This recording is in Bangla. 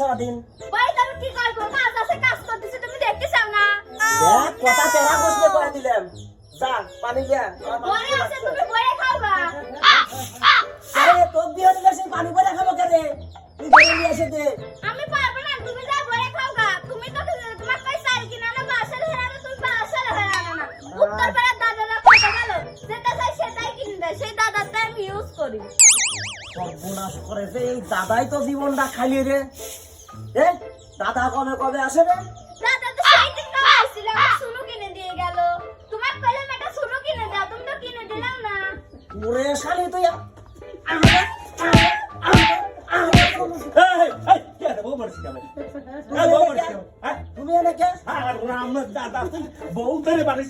সারাদিন? ভাই তুমি কি করবো? কাজ আছে, কাজ করতেছি, তুমি দেখতে চাও না? দেখ কথা তেরা বসলে করে দিলাম। যা পানি দিয়া বড় আছে, তুমি বড় খাওবা। আরে তোক দিয়ে দিলে সেই পানি করে খাবো কেরে? তুই বলে নিয়ে এসে দে। আমি পারবো না, তুমি যা বড় খাওগা। তুমি তো তোমার কাছে চাল কিনা না, বাসার হেরানো, তুমি বাসার হেরানো না। উত্তর পাড়ার দাদারা কত ভালো, যেটা চাই সেটাই কিনে দেয়, সেই দাদাটা আমি ইউজ করি। সর্বনাশ করেছে এই দাদাই তো জীবনটা খাইয়ে রে। এ দাদা কবে কবে আসে রে? দাদা তো সেই দিন তো আসছিল, আমার সুনু কিনে দিয়ে গেল। তোমার পেলে মেটা সুনু কিনে দাও, তুমি তো কিনে দিলাম না। ওরে শালি তুই তুমি এনে কে? বউ ধরে বাড়ি